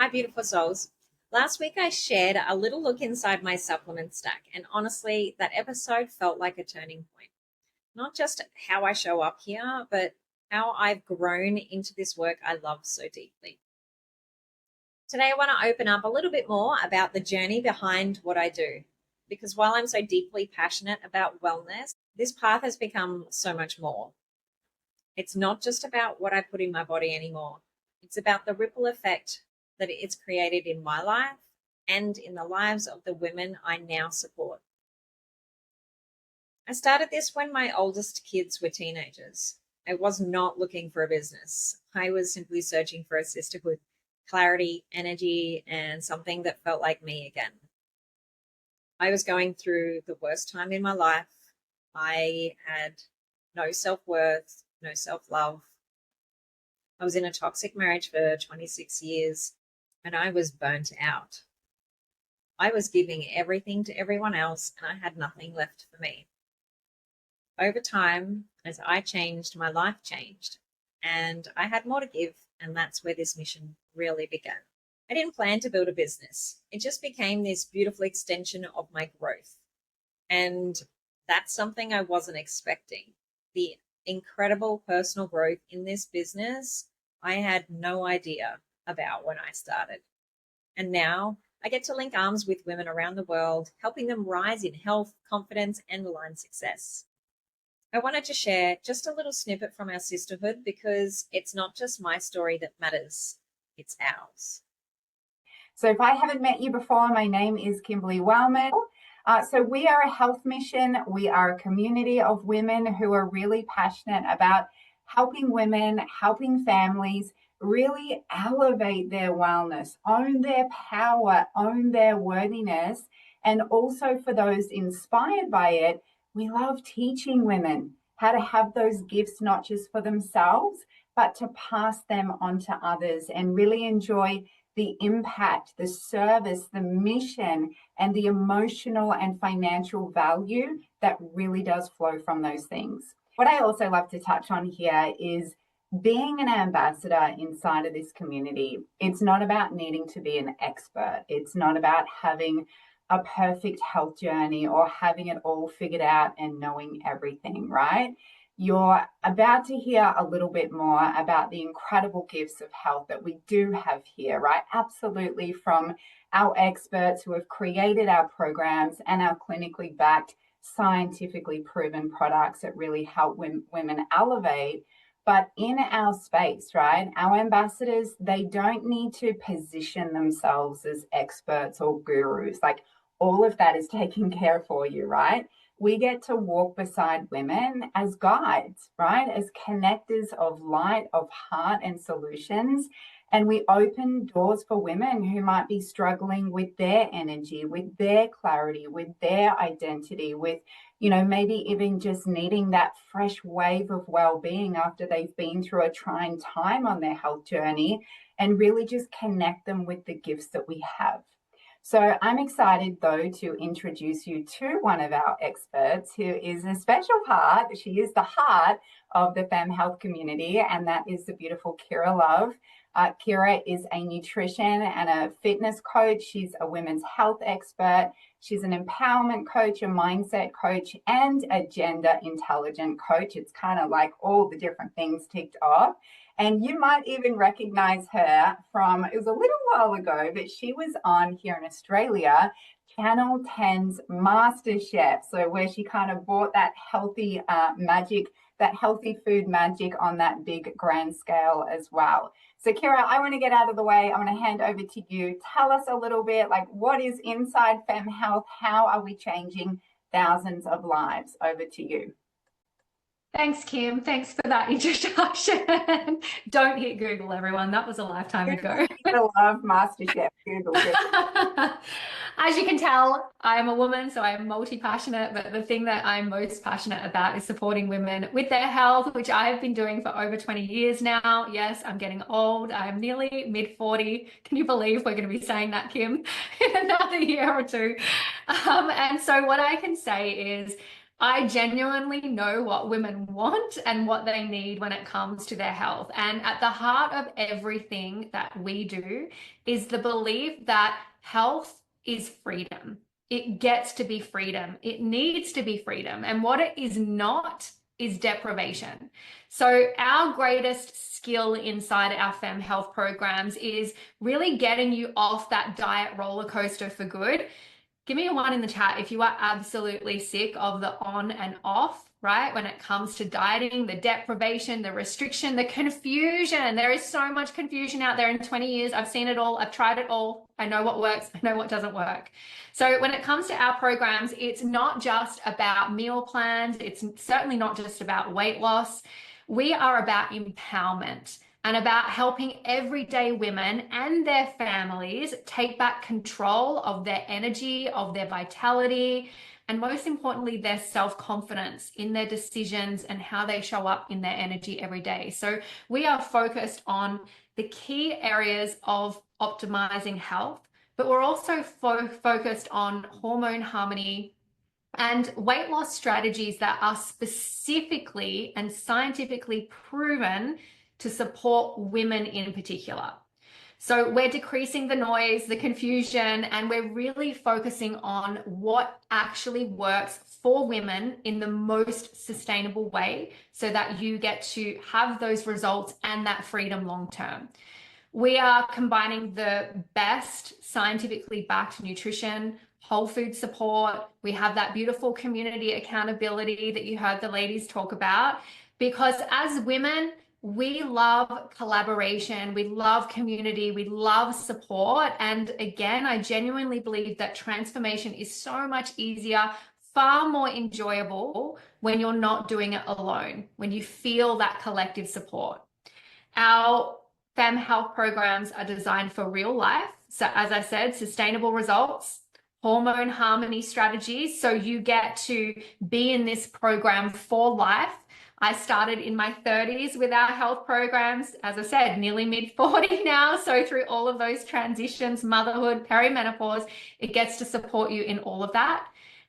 Hi, beautiful souls. Last week I shared a little look inside my supplement stack, and honestly, that episode felt like a turning point. Not just how I show up here, but how I've grown into this work I love so deeply. Today, I want to open up a little bit more about the journey behind what I do, because while I'm so deeply passionate about wellness, this path has become so much more. It's not just about what I put in my body anymore. It's about the ripple effect that it's created in my life and in the lives of the women I now support. I started this when my oldest kids were teenagers. I was not looking for a business. I was simply searching for a sisterhood, clarity, energy, and something that felt like me again. I was going through the worst time in my life. I had no self-worth, no self-love. I was in a toxic marriage for 26 years and I was burnt out. I was giving everything to everyone else and I had nothing left for me. Over time, as I changed, my life changed and I had more to give, and that's where this mission really began. I didn't plan to build a business. It just became this beautiful extension of my growth. And that's something I wasn't expecting. The incredible personal growth in this business, I had no idea about when I started. And now I get to link arms with women around the world, helping them rise in health, confidence, and aligned success. I wanted to share just a little snippet from our sisterhood because it's not just my story that matters, it's ours. So if I haven't met you before, my name is Kimberly Wellman. So we are a health mission. We are a community of women who are really passionate about helping women, helping families really elevate their wellness, own their power, own their worthiness. And also for those inspired by it, we love teaching women how to have those gifts, not just for themselves, but to pass them on to others and really enjoy the impact, the service, the mission, and the emotional and financial value that really does flow from those things. What I also love to touch on here is being an ambassador inside of this community. It's not about needing to be an expert. It's not about having a perfect health journey or having it all figured out and knowing everything, right? You're about to hear a little bit more about the incredible gifts of health that we do have here, right? Absolutely, from our experts who have created our programs and our clinically backed, scientifically proven products that really help women elevate. But in our space, right, our ambassadors, they don't need to position themselves as experts or gurus. Like, all of that is taken care for you, right? We get to walk beside women as guides, right? As connectors of light, of heart and solutions. And we open doors for women who might be struggling with their energy, with their clarity, with their identity, with, maybe even just needing that fresh wave of well-being after they've been through a trying time on their health journey, and really just connect them with the gifts that we have. So I'm excited, though, to introduce you to one of our experts who is a special part. She is the heart of the Femme Health community, and that is the beautiful Kira Love. Kira is a nutrition and a fitness coach. She's a women's health expert. She's an empowerment coach, a mindset coach, and a gender intelligent coach. It's kind of like all the different things ticked off. And you might even recognize her from, it was a little while ago, but she was on here in Australia, Channel 10's MasterChef. So where she kind of brought that healthy magic, that healthy food magic on that big grand scale as well. So Kira, I want to get out of the way. I want to hand over to you. Tell us a little bit, like, what is inside Femme Health? How are we changing thousands of lives? Over to you. Thanks, Kim. Thanks for that introduction. Don't hit Google, everyone. That was a lifetime ago. I love MasterChef. Google. As you can tell, I'm a woman, so I'm multi-passionate, but the thing that I'm most passionate about is supporting women with their health, which I've been doing for over 20 years now. Yes, I'm getting old. I'm nearly mid-40. Can you believe we're going to be saying that, Kim, in another year or two? And so what I can say is, I genuinely know what women want and what they need when it comes to their health. And at the heart of everything that we do is the belief that health is freedom. It gets to be freedom. It needs to be freedom. And what it is not is deprivation. So our greatest skill inside our Fem Health programs is really getting you off that diet roller coaster for good. Give me a 1 in the chat if you are absolutely sick of the on and off, right? When it comes to dieting, the deprivation, the restriction, the confusion. There is so much confusion out there in 20 years. I've seen it all. I've tried it all. I know what works. I know what doesn't work. So when it comes to our programs, it's not just about meal plans. It's certainly not just about weight loss. We are about empowerment and about helping everyday women and their families take back control of their energy, of their vitality, and most importantly, their self-confidence in their decisions and how they show up in their energy every day. So we are focused on the key areas of optimizing health, but we're also focused on hormone harmony and weight loss strategies that are specifically and scientifically proven to support women in particular. So we're decreasing the noise, the confusion, and we're really focusing on what actually works for women in the most sustainable way so that you get to have those results and that freedom long term. We are combining the best scientifically backed nutrition, whole food support. We have that beautiful community accountability that you heard the ladies talk about, because as women, we love collaboration, we love community, we love support. And again, I genuinely believe that transformation is so much easier, far more enjoyable when you're not doing it alone, when you feel that collective support. Our Fem Health programs are designed for real life. So as I said, sustainable results, hormone harmony strategies. So you get to be in this program for life. I started in my 30s with our health programs, as I said, nearly mid-40 now. So through all of those transitions, motherhood, perimenopause, it gets to support you in all of that.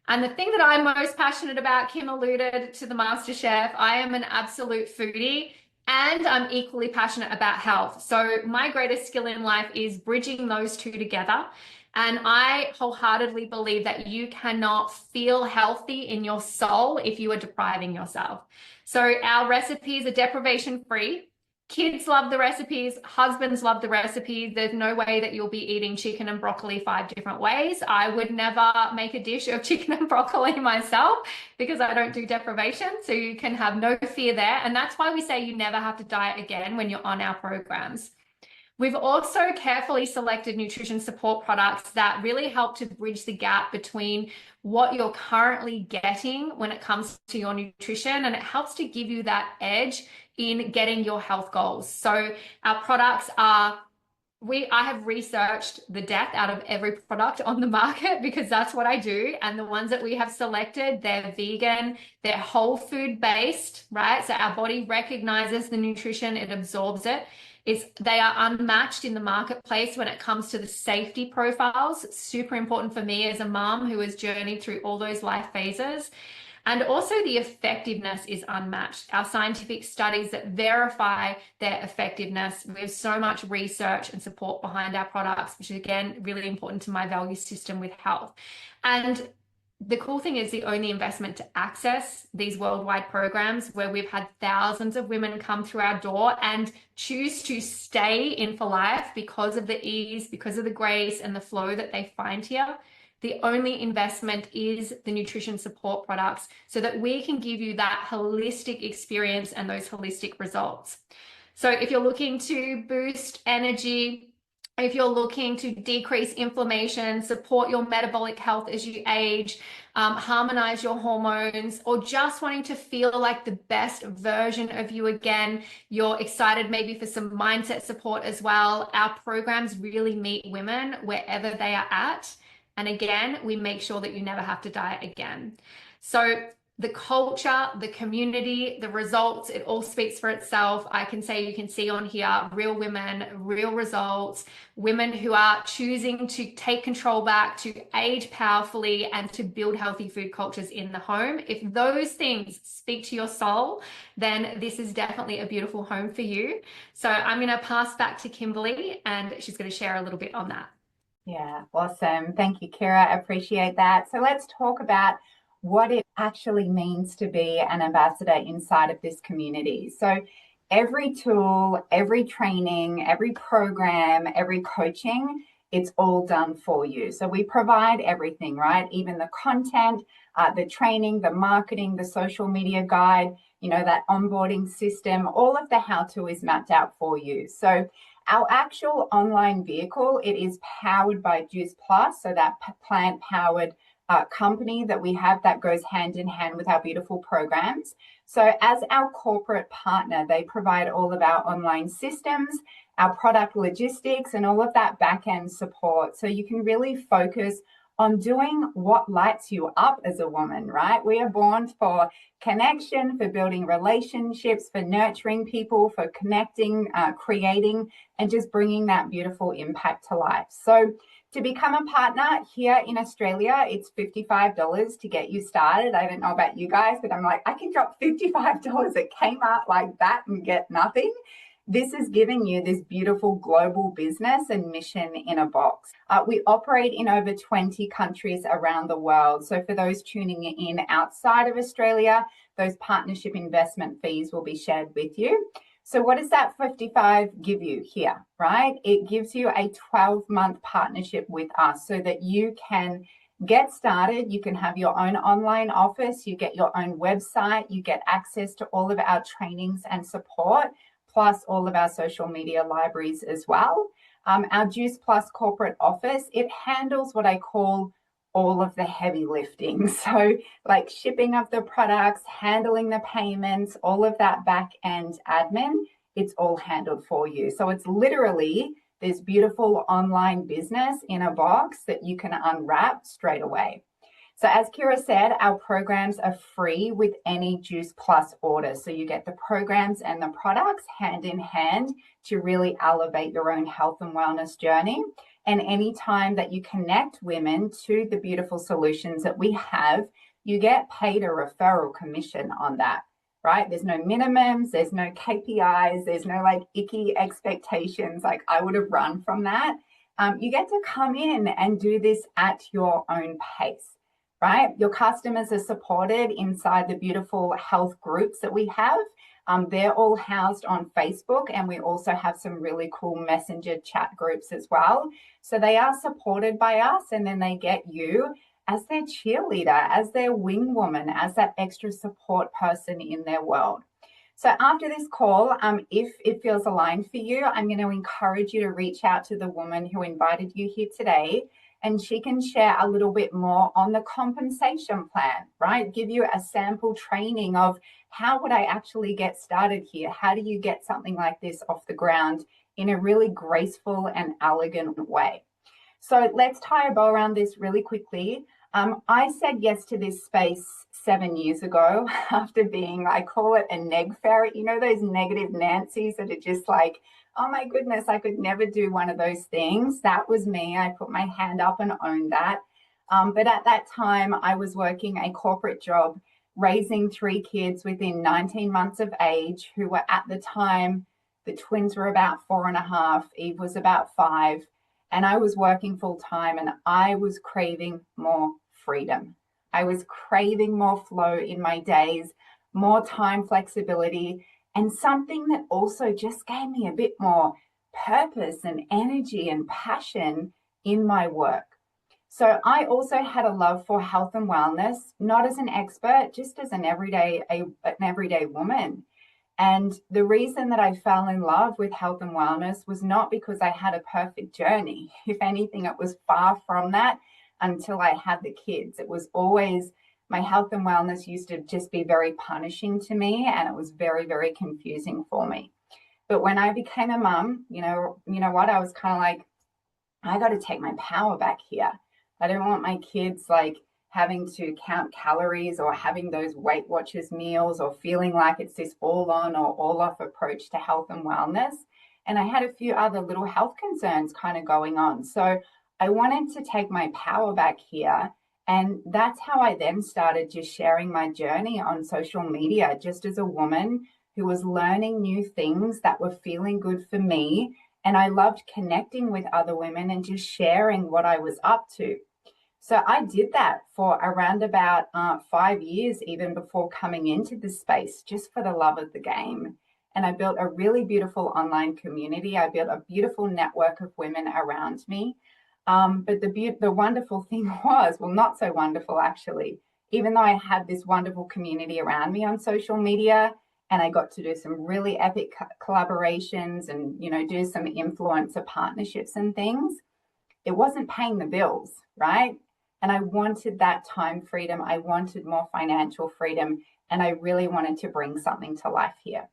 And the thing that I'm most passionate about, Kim alluded to the Master Chef, I am an absolute foodie and I'm equally passionate about health. So my greatest skill in life is bridging those two together. And I wholeheartedly believe that you cannot feel healthy in your soul if you are depriving yourself. So our recipes are deprivation free. Kids love the recipes, husbands love the recipes. There's no way that you'll be eating chicken and broccoli 5 different ways. I would never make a dish of chicken and broccoli myself because I don't do deprivation. So you can have no fear there. And that's why we say you never have to diet again when you're on our programs. We've also carefully selected nutrition support products that really help to bridge the gap between what you're currently getting when it comes to your nutrition, and it helps to give you that edge in getting your health goals. So our products are, I have researched the death out of every product on the market because that's what I do. And the ones that we have selected, they're vegan, they're whole food based, right? So our body recognizes the nutrition, it absorbs it. They are unmatched in the marketplace when it comes to the safety profiles. It's super important for me as a mom who has journeyed through all those life phases. And also the effectiveness is unmatched. Our scientific studies that verify their effectiveness. We have so much research and support behind our products, which is again, really important to my value system with health. And the cool thing is the only investment to access these worldwide programs where we've had thousands of women come through our door and choose to stay in for life because of the ease, because of the grace and the flow that they find here. The only investment is the nutrition support products so that we can give you that holistic experience and those holistic results. So if you're looking to boost energy, if you're looking to decrease inflammation, support your metabolic health as you age, harmonize your hormones, or just wanting to feel like the best version of you again, you're excited maybe for some mindset support as well. Our programs really meet women wherever they are at. And again, we make sure that you never have to diet again. So the culture, the community, the results, it all speaks for itself. I can say, you can see on here, real women, real results, women who are choosing to take control back, to age powerfully, and to build healthy food cultures in the home. If those things speak to your soul, then this is definitely a beautiful home for you. So I'm going to pass back to Kimberly, and she's going to share a little bit on that. Yeah, awesome. Thank you, Kira. I appreciate that. So let's talk about what it actually means to be an ambassador inside of this community. So every tool, every training, every program, every coaching, it's all done for you. So we provide everything, right? Even the content, the training, the marketing, the social media guide, that onboarding system, all of the how-to is mapped out for you. So our actual online vehicle, it is powered by Juice Plus, so that plant-powered company that we have that goes hand in hand with our beautiful programs. So as our corporate partner, they provide all of our online systems, our product logistics, and all of that back-end support. So you can really focus on doing what lights you up as a woman, right? We are born for connection, for building relationships, for nurturing people, for connecting, creating, and just bringing that beautiful impact to life. So to become a partner here in Australia, it's $55 to get you started. I don't know about you guys, but I'm like, I can drop $55 at Kmart like that and get nothing. This is giving you this beautiful global business and mission in a box. We operate in over 20 countries around the world. So for those tuning in outside of Australia, those partnership investment fees will be shared with you. So what does that 55 give you here, right? It gives you a 12-month partnership with us so that you can get started. You can have your own online office, you get your own website, you get access to all of our trainings and support, plus all of our social media libraries as well. Our Juice Plus corporate office, it handles what I call all of the heavy lifting. So like shipping of the products, handling the payments, all of that back end admin, it's all handled for you. So it's literally this beautiful online business in a box that you can unwrap straight away. So as Kira said, our programs are free with any Juice Plus order. So you get the programs and the products hand in hand to really elevate your own health and wellness journey. And any time that you connect women to the beautiful solutions that we have, you get paid a referral commission on that, right? There's no minimums, there's no KPIs, there's no like icky expectations. Like I would have run from that. You get to come in and do this at your own pace. Right? Your customers are supported inside the beautiful health groups that we have. They're all housed on Facebook, and we also have some really cool messenger chat groups as well. So they are supported by us, and then they get you as their cheerleader, as their wing woman, as that extra support person in their world. So after this call, if it feels aligned for you, I'm going to encourage you to reach out to the woman who invited you here today, and she can share a little bit more on the compensation plan, right? Give you a sample training of how would I actually get started here? How do you get something like this off the ground in a really graceful and elegant way? So let's tie a bow around this really quickly. I said yes to this space 7 years ago after being, I call it a neg ferret, those negative Nancys that are just like, oh my goodness, I could never do one of those things. That was me. I put my hand up and owned that. But at that time, I was working a corporate job, raising 3 kids within 19 months of age, who were at the time, the twins were about 4.5, Eve was about 5. And I was working full time, and I was craving more freedom. I was craving more flow in my days, more time flexibility, and something that also just gave me a bit more purpose and energy and passion in my work. So I also had a love for health and wellness, not as an expert, just as an everyday woman. And the reason that I fell in love with health and wellness was not because I had a perfect journey. If anything, it was far from that until I had the kids. It was always, my health and wellness used to just be very punishing to me, and it was very, very confusing for me. But when I became a mum, you know what, I was kind of like, I got to take my power back here. I don't want my kids like having to count calories or having those Weight Watchers meals or feeling like it's this all on or all off approach to health and wellness. And I had a few other little health concerns kind of going on. So I wanted to take my power back here. And that's how I then started just sharing my journey on social media, just as a woman who was learning new things that were feeling good for me. And I loved connecting with other women and just sharing what I was up to. So I did that for around about 5 years, even before coming into this space, just for the love of the game. And I built a really beautiful online community. I built a beautiful network of women around me. But the wonderful thing was, well, not so wonderful actually, even though I had this wonderful community around me on social media, and I got to do some really epic collaborations and, do some influencer partnerships and things, it wasn't paying the bills, right? And I wanted that time freedom. I wanted more financial freedom. And I really wanted to bring something to life here.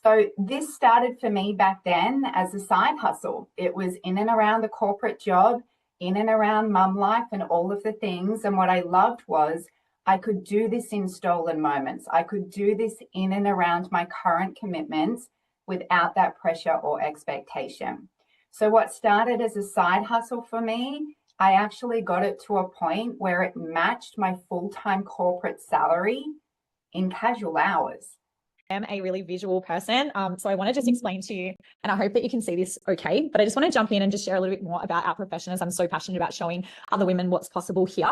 So this started for me back then as a side hustle. It was in and around the corporate job, in and around mum life and all of the things. And what I loved was I could do this in stolen moments. I could do this in and around my current commitments without that pressure or expectation. So what started as a side hustle for me, I actually got it to a point where it matched my full-time corporate salary in casual hours. Am a really visual person. So I want to just explain to you, and I hope that you can see this okay, but I just want to jump in and just share a little bit more about our profession, as I'm so passionate about showing other women what's possible here.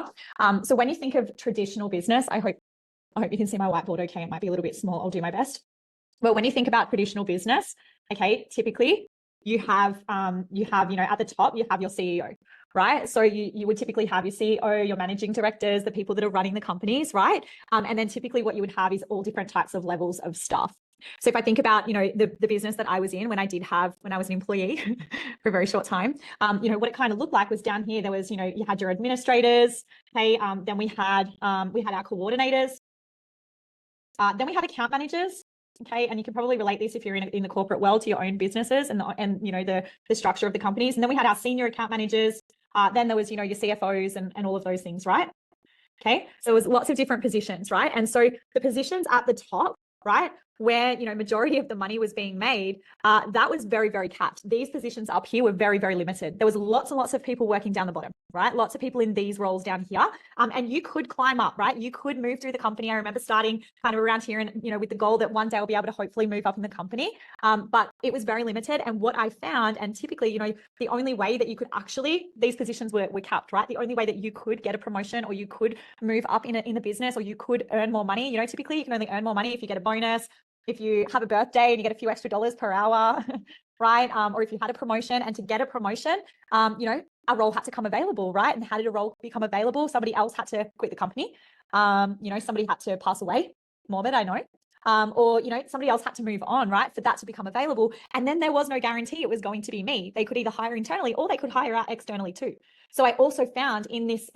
So when you think of traditional business, I hope you can see my whiteboard okay. It might be a little bit small. I'll do my best. But when you think about traditional business, okay, typically you have at the top, you have your CEO, right? So you would typically have your CEO, your managing directors, the people that are running the companies, right? And then typically what you would have is all different types of levels of staff. So if I think about, the business that I was in when I was an employee for a very short time, what it kind of looked like was down here, there was, you had your administrators, okay, then we had our coordinators, then we had account managers. Okay, and you can probably relate this if you're in the corporate world to your own businesses and the structure of the companies. And then we had our senior account managers. Then there was your CFOs and all of those things, right? Okay, so it was lots of different positions, right? And so the positions at the top, right, where majority of the money was being made, that was very, very capped. These positions up here were very, very limited. There was lots and lots of people working down the bottom, right? Lots of people in these roles down here, and you could climb up, right? You could move through the company. I remember starting kind of around here, and with the goal that one day I'll be able to hopefully move up in the company. But it was very limited. And what I found, and typically, the only way that you could actually, these positions were capped, right? The only way that you could get a promotion or you could move up in the business or you could earn more money, typically you can only earn more money if you get a bonus, if you have a birthday and you get a few extra dollars per hour, right? Or if you had a promotion. And to get a promotion, a role had to come available, right? And how did a role become available? Somebody else had to quit the company. Somebody had to pass away, morbid, I know. Or somebody else had to move on, right, for that to become available. And then there was no guarantee it was going to be me. They could either hire internally or they could hire out externally too. So I also found in this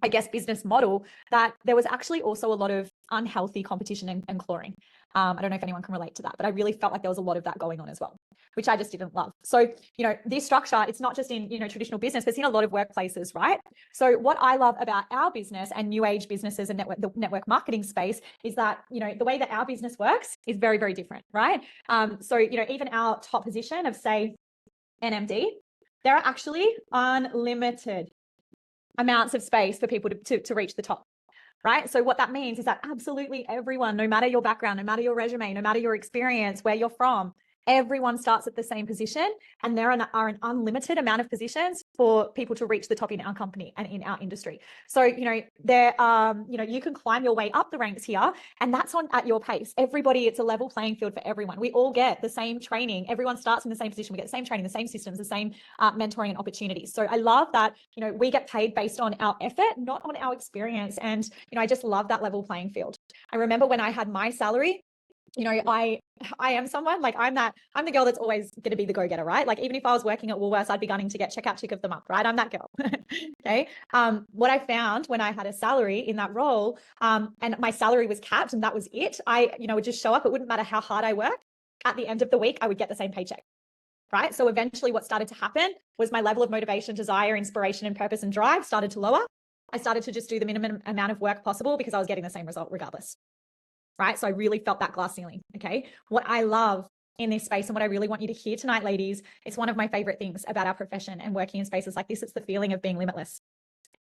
I guess, business model that there was actually also a lot of unhealthy competition and clawing. I don't know if anyone can relate to that, but I really felt like there was a lot of that going on as well, which I just didn't love. So, this structure, it's not just in, traditional business, but it's in a lot of workplaces, right? So what I love about our business and new age businesses and the network marketing space is that, the way that our business works is very, very different, right? So, even our top position of, say, NMD, there are actually unlimited amounts of space for people to reach the top, right? So what that means is that absolutely everyone, no matter your background, no matter your resume, no matter your experience, where you're from, everyone starts at the same position, and there are an unlimited amount of positions for people to reach the top in our company and in our industry. So, there, you can climb your way up the ranks here, and that's at your pace. Everybody, it's a level playing field for everyone. We all get the same training. Everyone starts in the same position. We get the same training, the same systems, the same mentoring and opportunities. So I love that, we get paid based on our effort, not on our experience. And, I just love that level playing field. I remember when I had my salary, I am someone like I'm the girl that's always going to be the go-getter, right? Like even if I was working at Woolworths, I'd be gunning to get checkout chick of the month, right? I'm that girl. Okay. What I found when I had a salary in that role, and my salary was capped and that was it, I, would just show up. It wouldn't matter how hard I worked. At the end of the week, I would get the same paycheck. Right. So eventually what started to happen was my level of motivation, desire, inspiration, and purpose and drive started to lower. I started to just do the minimum amount of work possible because I was getting the same result regardless. Right. So I really felt that glass ceiling. Okay. What I love in this space and what I really want you to hear tonight, ladies, it's one of my favorite things about our profession and working in spaces like this. It's the feeling of being limitless,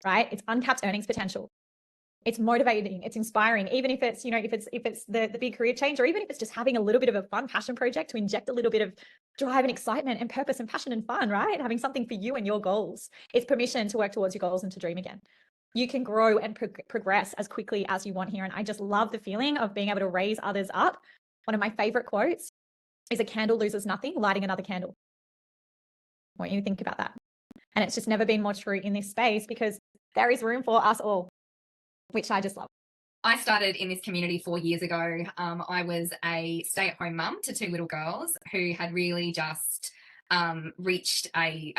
right? It's uncapped earnings potential. It's motivating, it's inspiring, even if it's, if it's the big career change, or even if it's just having a little bit of a fun passion project to inject a little bit of drive and excitement and purpose and passion and fun, right? Having something for you and your goals. It's permission to work towards your goals and to dream again. You can grow and progress as quickly as you want here. And I just love the feeling of being able to raise others up. One of my favorite quotes is, a candle loses nothing, lighting another candle. I want you to think about that. And it's just never been more true in this space, because there is room for us all, which I just love. I started in this community 4 years ago. I was a stay-at-home mum to 2 little girls who had really just reached a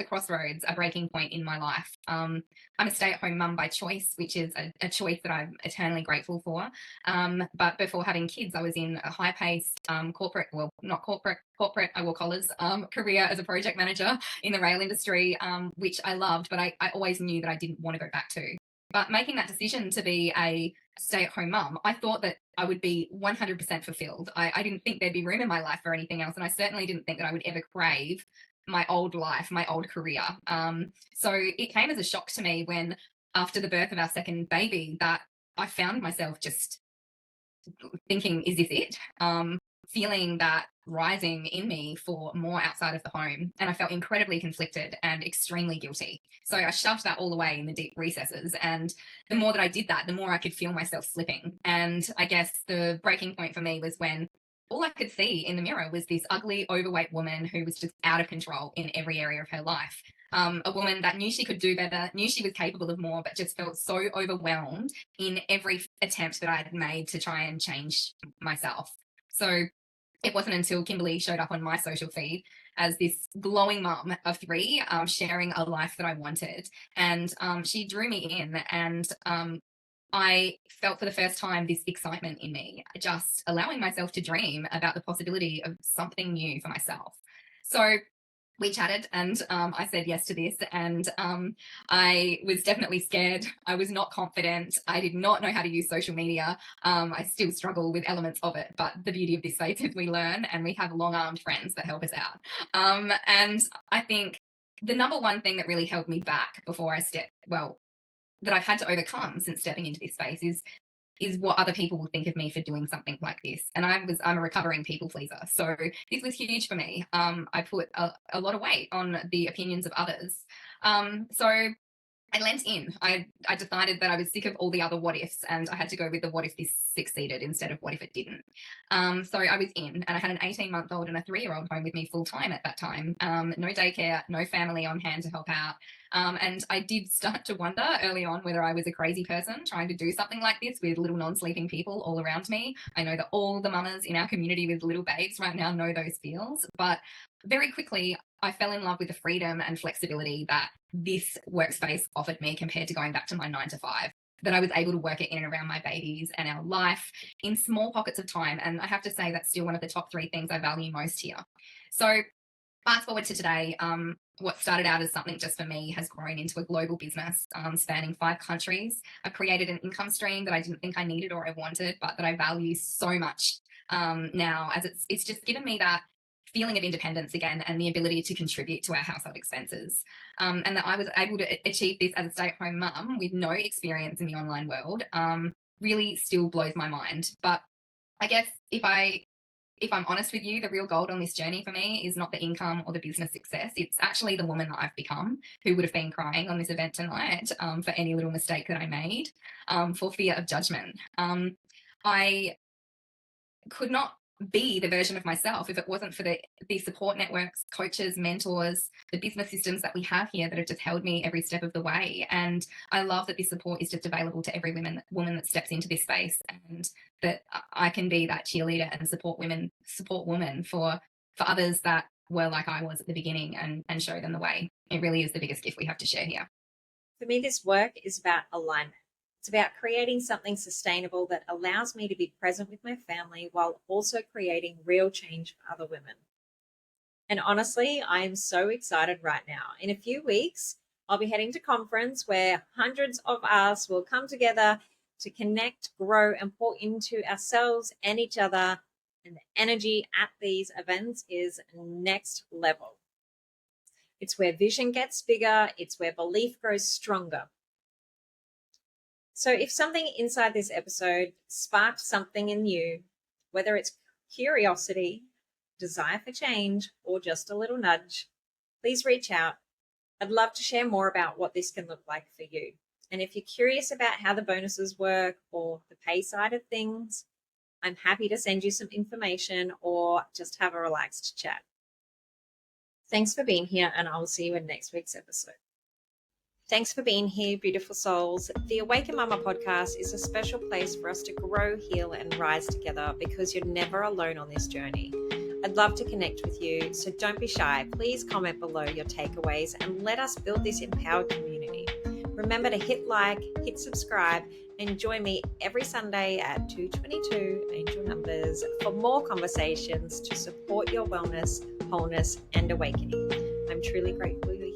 crossroads, a breaking point in my life. I'm a stay-at-home mum by choice, which is a choice that I'm eternally grateful for. But before having kids, I was in a high-paced corporate, I wore collars, career as a project manager in the rail industry, which I loved, but I always knew that I didn't want to go back to. But making that decision to be a stay-at-home mum, I thought that I would be 100% fulfilled. I didn't think there'd be room in my life for anything else, and I certainly didn't think that I would ever crave my old life, my old career. So it came as a shock to me when, after the birth of our second baby, that I found myself just thinking, is this it? Feeling that rising in me for more outside of the home. And I felt incredibly conflicted and extremely guilty. So I shoved that all away in the deep recesses. And the more that I did that, the more I could feel myself slipping. And I guess the breaking point for me was when all I could see in the mirror was this ugly, overweight woman who was just out of control in every area of her life. A woman that knew she could do better, knew she was capable of more, but just felt so overwhelmed in every attempt that I had made to try and change myself. So it wasn't until Kimberly showed up on my social feed as this glowing mum of 3, sharing a life that I wanted. And she drew me in, and I felt for the first time this excitement in me, just allowing myself to dream about the possibility of something new for myself. So we chatted, and I said yes to this, and I was definitely scared. I was not confident. I did not know how to use social media. I still struggle with elements of it, but the beauty of this space is we learn, and we have long-armed friends that help us out. And I think the number one thing that really held me back before that I've had to overcome since stepping into this space is what other people will think of me for doing something like this. And I'm a recovering people pleaser. So this was huge for me. I put a lot of weight on the opinions of others. So I lent in. I decided that I was sick of all the other what ifs, and I had to go with the what if this succeeded instead of what if it didn't. So I was in, and I had an 18-month-old and a 3-year-old home with me full time at that time. No daycare, no family on hand to help out. And I did start to wonder early on whether I was a crazy person trying to do something like this with little non-sleeping people all around me. I know that all the mamas in our community with little babes right now know those feels, but very quickly I fell in love with the freedom and flexibility that this workspace offered me compared to going back to my 9-to-5. That I was able to work it in and around my babies and our life in small pockets of time. And I have to say that's still one of the top 3 things I value most here. So fast forward to today, what started out as something just for me has grown into a global business spanning 5 countries. I've created an income stream that I didn't think I needed or I wanted, but that I value so much now, as it's just given me that feeling of independence again and the ability to contribute to our household expenses. And that I was able to achieve this as a stay-at-home mum with no experience in the online world really still blows my mind. But I guess if I'm honest with you, the real gold on this journey for me is not the income or the business success. It's actually the woman that I've become, who would have been crying on this event tonight for any little mistake that I made for fear of judgment. I could not be the version of myself if it wasn't for the support networks, coaches, mentors, the business systems that we have here that have just held me every step of the way. And I love that this support is just available to every woman that steps into this space, and that I can be that cheerleader and support women for others that were like I was at the beginning, and show them the way. It really is the biggest gift we have to share here. For me, this work is about alignment. It's about creating something sustainable that allows me to be present with my family while also creating real change for other women. And honestly, I am so excited right now. In a few weeks, I'll be heading to conference where hundreds of us will come together to connect, grow, and pour into ourselves and each other. And the energy at these events is next level. It's where vision gets bigger. It's where belief grows stronger. So if something inside this episode sparked something in you, whether it's curiosity, desire for change, or just a little nudge, please reach out. I'd love to share more about what this can look like for you. And if you're curious about how the bonuses work or the pay side of things, I'm happy to send you some information or just have a relaxed chat. Thanks for being here, and I'll see you in next week's episode. Thanks for being here, beautiful souls. The Awaken Mama podcast is a special place for us to grow, heal, and rise together because you're never alone on this journey. I'd love to connect with you, so don't be shy. Please comment below your takeaways and let us build this empowered community. Remember to hit like, hit subscribe, and join me every Sunday at 2:22 Angel Numbers for more conversations to support your wellness, wholeness, and awakening. I'm truly grateful you're